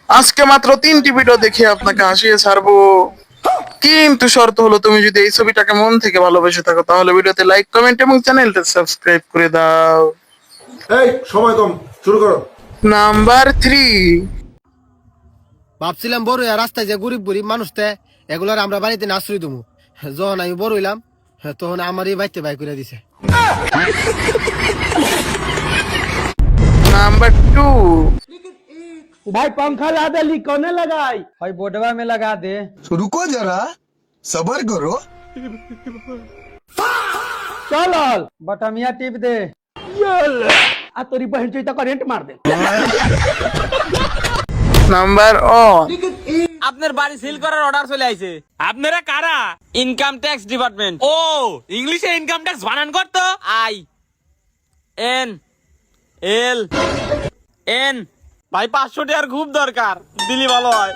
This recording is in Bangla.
আজকে মাত্র 3টি ভিডিও দেখে আপনাকে হাসিয়ে ছাড়বো, কিন্তু শর্ত হলো তুমি যদি এই ছবিটাকে মন থেকে ভালোবেসে থাকো তাহলে ভিডিওতে লাইক, কমেন্ট এবং চ্যানেলটা সাবস্ক্রাইব করে দাও। এই সময় কম, শুরু করো। নাম্বার 3। ভাবছিলাম বড় হইয়া রাস্তায় যে গরিব গরিব মানুষ তে এগুলার আমরা বাড়িতে না আশ্রয় দেবো। যখন আমি বড় হইলাম তখন আমারই বাইতে বাই করে দিছে। নাম্বার 2। भाई पंखा ला दे ली कोने लगाई भाई बोडवा में लगा दे रुको जरा सबर करो। चल बटमिया टिप दे आ तोरी बहन चोई तक करेंट मार दे নাম্বার ও। আপনার বাড়ি সিল করার অর্ডার চলে আইছে। আপনারা কারা? Income tax department. ও ইংলিশে ইনকাম ট্যাক্স বানান করতো। I N L N. ভাই 500 টাকার খুব দরকার, দিলি ভালো হয়।